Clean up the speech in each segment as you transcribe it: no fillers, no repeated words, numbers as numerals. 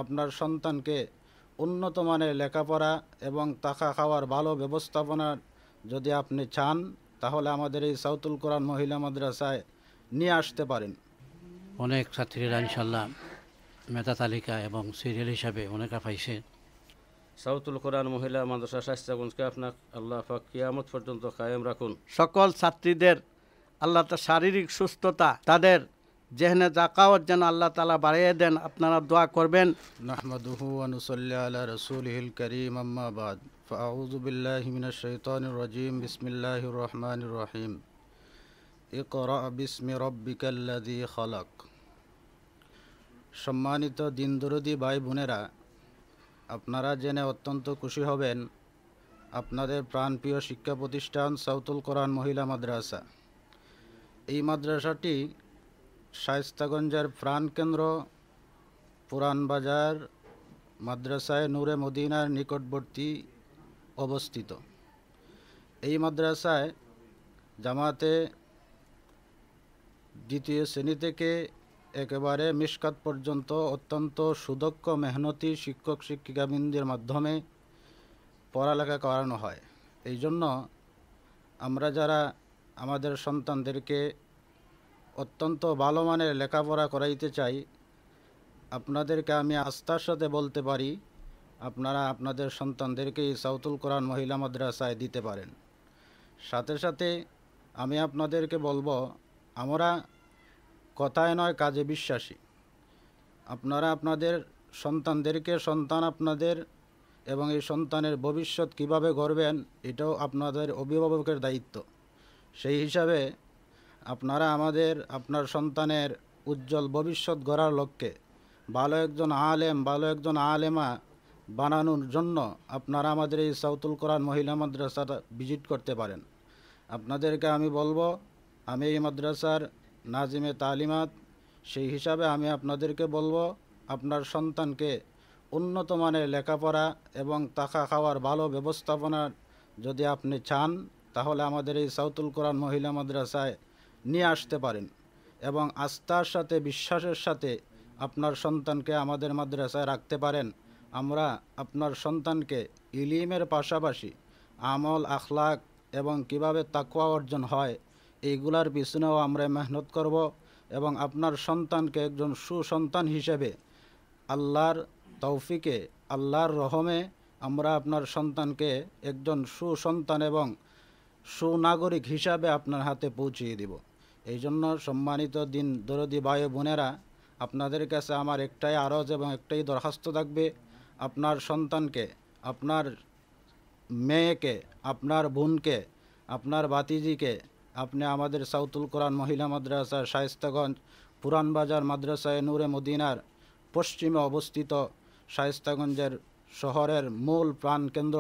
আপনার সন্তানকে উন্নত মানের লেখাপড়া এবং টাকা খাওয়ার ভালো ব্যবস্থাপনা যদি আপনি চান, তাহলে আমাদের এই সাউতুল কোরআন মহিলা মাদ্রাসায় নিয়ে আসতে পারেন। অনেক ছাত্রীরা ইনশাল্লাহ মেধা তালিকা এবং সিরিয়াল হিসাবে অনেকে পাইছে। সাউতুল কোরআন মহিলা মাদ্রাসা স্বাস্থ্যগঞ্জকে আপনার আল্লাহ পাক কিয়ামত পর্যন্ত কায়েম রাখুন। সকল ছাত্রীদের আল্লাহ তাআলা শারীরিক সুস্থতা, তাদের জেহনে জাকাওয়াত যেন আল্লাহ তাআলা বাড়িয়ে দেন। আপনারা দোয়া করবেন। নাহমাদুহু ওয়া নুসাল্লি আলা রাসূলিহিল কারীম, আম্মা বাদ, ফাআউযু বিল্লাহি মিনাশ শাইতানির রাজীম, বিসমিল্লাহির রহমানির রহিম। ইকরা বিসমি রাব্বিকাল্লাযী খালাক। সম্মানিত দিনদরদি ভাই বোনেরা, আপনারা জেনে অত্যন্ত খুশি হবেন, আপনাদের প্রাণপ্রিয় শিক্ষা প্রতিষ্ঠান সাউতুল কোরআন মহিলা মাদ্রাসা, এই মাদ্রাসাটি শায়েস্তাগঞ্জের প্রাণকেন্দ্র পুরান বাজার মাদ্রাসায় নূরে মদিনার নিকটবর্তী অবস্থিত। এই মাদ্রাসায় জামাতে দ্বিতীয় শ্রেণী থেকে একেবারে মিশকাত পর্যন্ত অত্যন্ত সুদক্ষ মেহনতি শিক্ষক শিক্ষিকাবৃন্দের মাধ্যমে পড়ালেখা করানো হয়। এই জন্য আমরা যারা আমাদের সন্তানদেরকে অত্যন্ত ভালো মানের লেখাপড়া করাইতে চাই, আপনাদেরকে আমি আস্থার সাথে বলতে পারি, আপনারা আপনাদের সন্তানদেরকে এই সাউতুল কোরআন মহিলা মাদ্রাসায় দিতে পারেন। সাথে সাথে আমি আপনাদেরকে বলবো, আমরা কথায় নয় কাজে বিশ্বাসী। আপনারা আপনাদের সন্তানদেরকে, সন্তান আপনাদের এবং এই সন্তানের ভবিষ্যৎ কিভাবে গড়বেন, এটাও আপনাদের অভিভাবকের দায়িত্ব। সেই হিসাবে আপনারা আপনার সন্তানের উজ্জ্বল ভবিষ্যৎ গড়ার লক্ষ্যে ভালো একজন আলেম, ভালো একজন আলেমা বানানোর জন্য আপনারা আমাদের এই সাউতুল কোরআন মহিলা মাদ্রাসাটা ভিজিট করতে পারেন। আপনাদেরকে আমি বলবো, আমি এই মাদ্রাসার নাজিমে তালিমাত, সেই হিসাবে আমি আপনাদেরকে বলবো, আপনার সন্তানকে উন্নত মানের লেখাপড়া এবং টাকা খাওয়ার ভালো ব্যবস্থাপনা যদি আপনি চান, তাহলে আমাদের এই সাউতুল কোরআন মহিলা মাদ্রাসায় নিয়ে আসতে পারেন এবং আস্থার সাথে, বিশ্বাসের সাথে আপনার সন্তানকে আমাদের মাদ্রাসায় রাখতে পারেন। আমরা আপনার সন্তানকে ইলিমের পাশাপাশি আমল, আখলাক এবং কিভাবে তাকওয়া অর্জন হয়, এইগুলার পিছনেও আমরা মেহনত করব এবং আপনার সন্তানকে একজন সুসন্তান হিসেবে আল্লাহর তৌফিকে, আল্লাহর রহমে আমরা আপনার সন্তানকে একজন সুসন্তান এবং সুনাগরিক হিসাবে আপনার হাতে পৌঁছিয়ে দিব। এই জন্য সম্মানিত দিন দরদি ভাই বোনেরা, আপনাদের কাছে আমার একটাই আরজ এবং একটাই দরখাস্ত থাকবে, আপনার সন্তানকে, আপনার মেয়েকে, আপনার বোনকে, আপনার ভাতিজিকে আপনি আমাদের সাউতুল কোরআন মহিলা মাদ্রাসা শায়েস্তাগঞ্জ পুরান বাজার মাদ্রাসায় নূরে মদিনার পশ্চিমে অবস্থিত শায়েস্তাগঞ্জের শহরের মূল প্রাণকেন্দ্র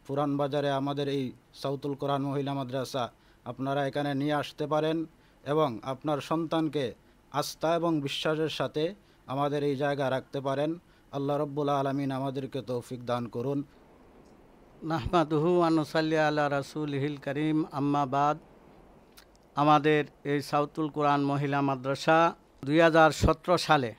পুরান বাজারে আমাদের এই সাউতুল কোরআন মহিলা মাদ্রাসা আপনারা এখানে নিয়ে আসতে পারেন এবং আপনার সন্তানকে আস্থা এবং বিশ্বাসের সাথে আমাদের এই জায়গায় রাখতে পারেন। আল্লাহ রব্বুল আলামিন আমাদেরকে তৌফিক দান করুন। নাহমাদুহু ওয়া নুসাল্লি আলা রাসূলিহিল কারীম, আম্মা বাদ। আমাদের এই সাউতুল কোরআন মহিলা মাদ্রাসা 2017 সালে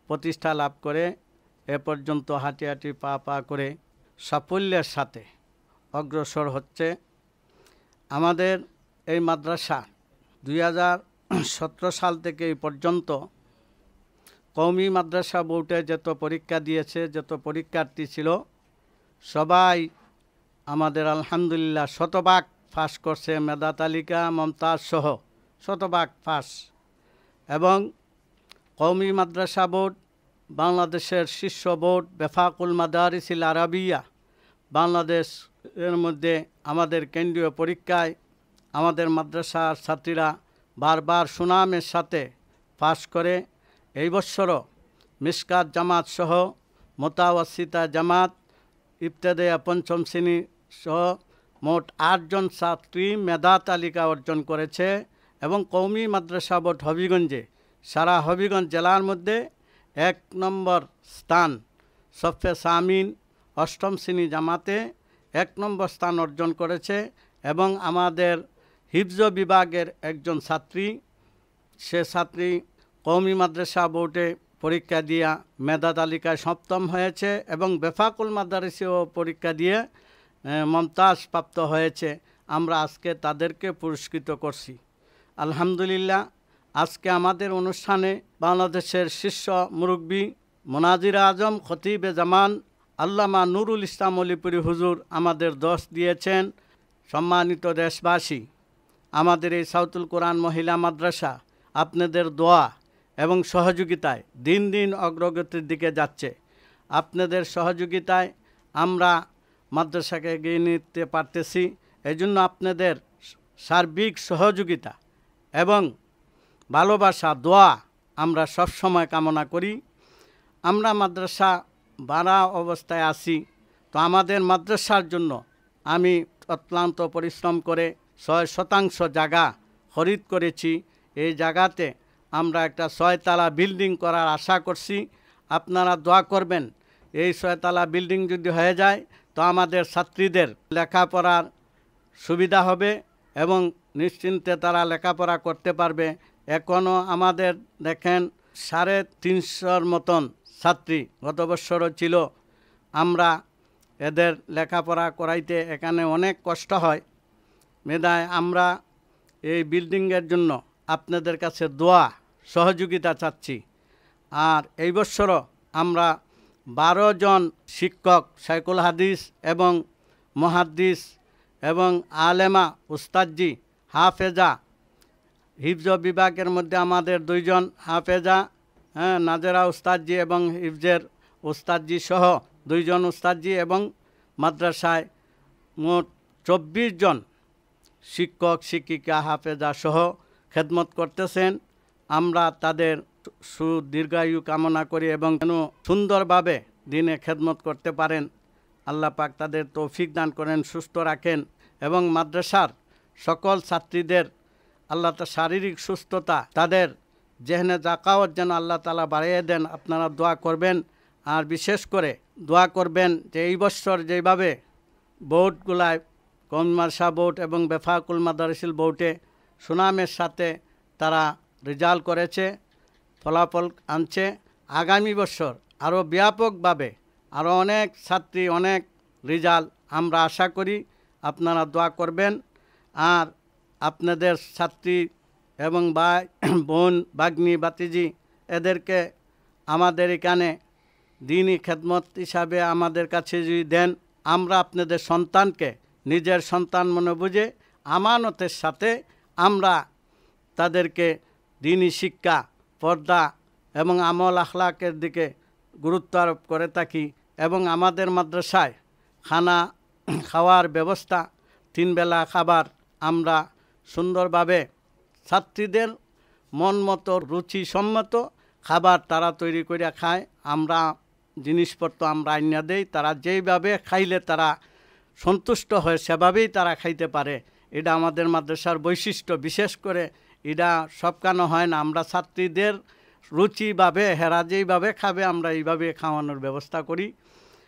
প্রতিষ্ঠা লাভ করে এ পর্যন্ত হাঁটি হাঁটি পা পা করে সাফল্যের সাথে অগ্রসর হচ্ছে। আমাদের এই মাদ্রাসা 2017 সাল থেকে এই পর্যন্ত কওমি মাদ্রাসা বোর্ডে যত পরীক্ষা দিয়েছে, যত পরীক্ষার্থী ছিল, সবাই আমাদের আলহামদুলিল্লাহ শতভাগ পাস করছে। মেধা তালিকা মমতাজ সহ শতভাগ পাস। এবং কওমি মাদ্রাসা বোর্ড, বাংলাদেশের শীর্ষ বোর্ড বেফাকুল মাদারিসিল আরাবিয়া, বাংলাদেশের মধ্যে আমাদের কেন্দ্রীয় পরীক্ষায় আমাদের মাদ্রাসার ছাত্রীরা বারবার সুনামের সাথে পাস করে। এই বছরও মিশকাত জামাত সহ মোতাওয়াসিতা জামাত, ইবতেদাইয়া পঞ্চম শ্রেণী সহ মোট 8 জন ছাত্রী মেধা তালিকা অর্জন করেছে। এবং কওমি মাদ্রাসা বোর্ড হবিগঞ্জে, সারা হবিগঞ্জ জেলার মধ্যে 1 নম্বর স্থান, সফে সামিন 8ম শ্রেণী জামাতে 1 নম্বর স্থান অর্জন করেছে। এবং আমাদের হিফজ বিভাগের একজন ছাত্রী, সে ছাত্রী কওমি মাদ্রাসা বোর্ডে পরীক্ষা দিয়া মেধা তালিকায় সপ্তম হয়েছে এবং বেফাকুল মাদারিসেও পরীক্ষা দিয়ে মমতাজ প্রাপ্ত হয়েছে। আমরা আজকে তাদেরকে পুরস্কৃত করছি। আলহামদুলিল্লাহ, আজকে আমাদের অনুষ্ঠানে বাংলাদেশের শীর্ষ মুরব্বী মোনাজির আজম খতিবে জামান আল্লামা নুরুল ইসলাম অলিপুরি হুজুর আমাদের দোষ দিয়েছেন। সম্মানিত দেশবাসী, আমাদের এই সাউতুল কোরআন মহিলা মাদ্রাসা আপনাদের দোয়া এবং সহযোগিতায় দিন দিন অগ্রগতির দিকে যাচ্ছে। আপনাদের সহযোগিতায় আমরা মাদ্রাসাকে এগিয়ে নিতে পারতেছি। এজন্য আপনাদের সার্বিক সহযোগিতা এবং ভালোবাসা, দোয়া আমরা সবসময় কামনা করি। আমরা মাদ্রাসা বাড়া অবস্থায় আছি, তো আমাদের মাদ্রাসার জন্য আমি অক্লান্ত পরিশ্রম করে 6% জায়গা খরিদ করেছি। এই জায়গাতে আমরা একটা 6 তলা বিল্ডিং করার আশা করছি। আপনারা দোয়া করবেন। এই 6 তলা বিল্ডিং যদি হয়ে যায় তো আমাদের ছাত্রীদের লেখাপড়ার সুবিধা হবে এবং নিশ্চিন্তে তারা লেখাপড়া করতে পারবে। এখনও আমাদের দেখেন 350 মতন ছাত্রী গত বছরও ছিল। আমরা এদের লেখাপড়া করাইতে এখানে অনেক কষ্ট হয়। মেধায় আমরা এই বিল্ডিংয়ের জন্য আপনাদের কাছে দোয়া সহযোগিতা চাচ্ছি। আর এই বছরও আমরা 12 জন শিক্ষক, শাইখুল হাদিস এবং মুহাদ্দিস এবং আলেমা, উস্তাদজি, হাফেজা, হিফজ বিভাগের মধ্যে আমাদের 2 জন হাফেজা, নাজেরা উস্তাদজি এবং হিফজের উস্তাদজি সহ 2 জন উস্তাদজি এবং মাদ্রাসায় মোট 24 জন শিক্ষক শিক্ষিকা হাফেজা সহ খেদমত করতেছেন। আমরা তাদের সুদীর্ঘায়ু কামনা করি এবং যেন সুন্দরভাবে দিনে খেদমত করতে পারেন। আল্লাহ পাক তাদের তৌফিক দান করেন, সুস্থ রাখেন এবং মাদ্রাসার সকল ছাত্রীদের আল্লাহ তা শারীরিক সুস্থতা, তাদের জেহনে জাকাওয়াত যেন আল্লাহ তাআলা বাড়িয়ে দেন। আপনারা দোয়া করবেন। আর বিশেষ করে দোয়া করবেন যে এই বছর যেভাবে বোর্ডগুলায় কওমি মাদ্রাসা বোর্ড এবং বেফাকুল মাদারিসিল বোর্ডে সুনামের সাথে তারা রেজাল্ট করেছে, ফলাফল আনছে, আগামী বছর আরও ব্যাপকভাবে আরও অনেক ছাত্রী, অনেক রেজাল্ট আমরা আশা করি। আপনারা দোয়া করবেন। আর আপনাদের ছাত্রী এবং ভাই বোন, ভাগ্নি, ভাতিজি এদেরকে আমাদের এখানে দিনই খেদমত হিসাবে আমাদের কাছে যদি দেন, আমরা আপনাদের সন্তানকে নিজের সন্তান মনে বুঝে আমানতের সাথে আমরা তাদেরকে দিনই শিক্ষা, পর্দা এবং আমল আখলাকের দিকে গুরুত্ব আরোপ করে থাকি। এবং আমাদের মাদ্রাসায় খাওয়ার ব্যবস্থা, 3 বেলা খাবার আমরা সুন্দরভাবে ছাত্রীদের মন মতো রুচিসম্মত খাবার তারা তৈরি করে খায়। আমরা জিনিসপত্র আমরা আইনা দেই, তারা যেইভাবে খাইলে তারা সন্তুষ্ট হয় সেভাবেই তারা খাইতে পারে। এটা আমাদের মাদ্রাসার বৈশিষ্ট্য। বিশেষ করে এটা সবখানে হয় না। আমরা ছাত্রীদের রুচিভাবে, হেরা যেইভাবে খাবে আমরা এইভাবে খাওয়ানোর ব্যবস্থা করি।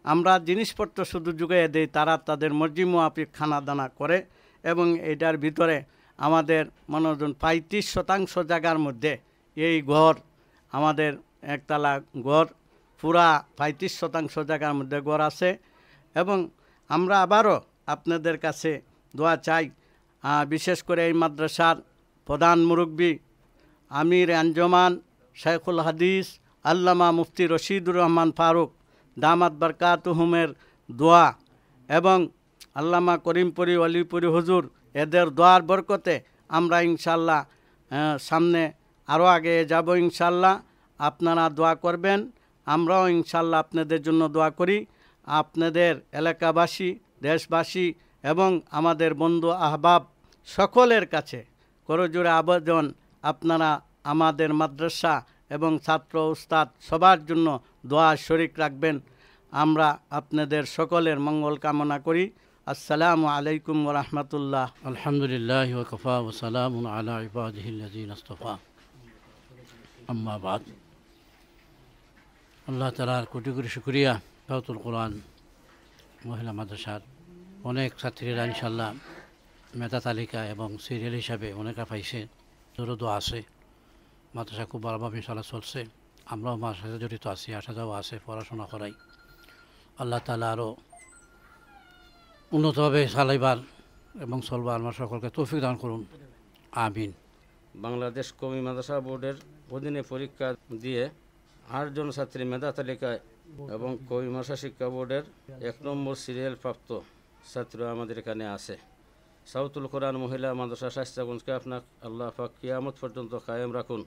আমরা জিনিসপত্র শুধু জুগিয়ে দেই, তারা তাদের মর্জি মুআফিক খানা দানা করে। এবং এটার ভিতরে আমাদের মনোজন 35% জায়গার মধ্যে এই ঘর, আমাদের একতলা ঘর, পুরা 35% জায়গার মধ্যে ঘর আছে। এবং আমরা আবারও আপনাদের কাছে দোয়া চাই। বিশেষ করে এই মাদ্রাসার প্রধান মুরব্বী আমির আঞ্জমান শাইখুল হাদিস আল্লামা মুফতি রশিদুর রহমান ফারুক দামাত বারকাতুহুমের দোয়া এবং আল্লামা করিমপুরি অলিপুরি হুজুর এদের দোয়ার বরকতে আমরা ইনশাল্লাহ সামনে আরও আগে যাব ইনশাল্লাহ। আপনারা দোয়া করবেন, আমরাও ইনশাল্লাহ আপনাদের জন্য দোয়া করি। আপনাদের এলাকাবাসী, দেশবাসী এবং আমাদের বন্ধু আহবাব সকলের কাছে করজোড়ে আবেদন, আপনারা আমাদের মাদ্রাসা এবং ছাত্র উস্তাদ সবার জন্য দোয়া শরীক রাখবেন। আমরা আপনাদের সকলের মঙ্গল কামনা করি। আসসালামু আলাইকুম ওয়া রাহমাতুল্লাহ। আলহামদুলিল্লাহ ওয়া কাফা ওয়া সালামুন আলা ইবাদিহিল্লাযিনা ইসতাফা। আম্মা বাদ। আল্লাহ তাআলার কোটি কোটি শুকরিয়া। সাউতুল কোরআন মহিলা মাদ্রাসার অনেক ছাত্রীরা ইনশাআল্লাহ মেধা তালিকা এবং সিরিয়াল হিসাবে অনেকটা পাইছে, জোরও আছে। মাদ্রাসা খুব ভালোভাবে ইনশাআল্লাহ চলছে। আমরাও মার সাথে জড়িত আছি, আসা যাওয়া আছে, পড়াশোনা করাই। আল্লাহ তাআলা আরও উন্নতভাবে চালাইবার এবং চলবার আমরা সকলকে তৌফিক দান করুন, আমিন। বাংলাদেশ কওমি মাদ্রাসা বোর্ডের অধীনে পরীক্ষা দিয়ে 8 জন ছাত্রী মেধা তালিকায় এবং কওমি মাদ্রাসা শিক্ষা বোর্ডের 1 নম্বর সিরিয়াল প্রাপ্ত ছাত্র আমাদের এখানে আছে। সাউতুল কোরআন মহিলা মাদ্রাসা শায়েস্তাগঞ্জকে আপনার আল্লাহ পাক কিয়ামত পর্যন্ত কায়েম রাখুন।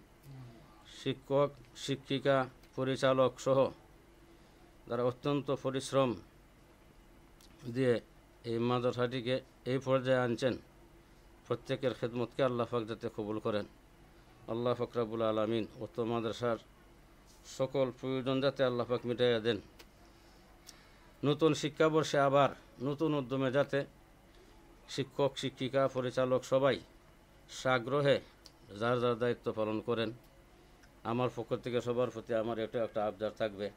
শিক্ষক, শিক্ষিকা, পরিচালক সহ যারা অত্যন্ত পরিশ্রম দিয়ে এই মাদ্রাসাটিকে এই পর্যায়ে আনছেন, প্রত্যেকের খেদমতকে আল্লাহ পাক যাতে কবুল করেন। আল্লাহ পাক রব্বুল আলামিন উক্ত মাদ্রাসার সকল প্রয়োজন যাতে আল্লাহ পাক মিটাইয়া দেন। নতুন শিক্ষাবর্ষে আবার নতুন উদ্যমে যাতে শিক্ষক, শিক্ষিকা, পরিচালক সবাই সাগ্রহে যার যার দায়িত্ব পালন করেন। আমার পক্ষ থেকে সবার প্রতি আমার এটা একটা আবদার থাকবে।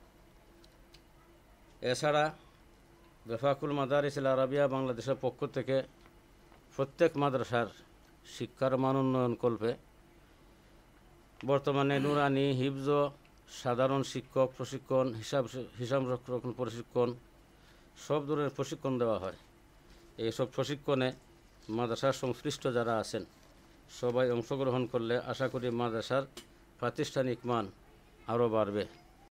এছাড়া বেফাকুল মাদারিসিল আরাবিয়া বাংলাদেশের পক্ষ থেকে প্রত্যেক মাদ্রাসার শিক্ষার মান উন্নয়ন কল্পে বর্তমানে নুরানি, হিফজ, সাধারণ শিক্ষক প্রশিক্ষণ, হিসাব রক্ষণ প্রশিক্ষণ, সব ধরনের প্রশিক্ষণ দেওয়া হয়। এইসব প্রশিক্ষণে মাদ্রাসার সংশ্লিষ্ট যারা আছেন সবাই অংশগ্রহণ করলে আশা করি মাদ্রাসার প্রাতিষ্ঠানিক মান আরও বাড়বে।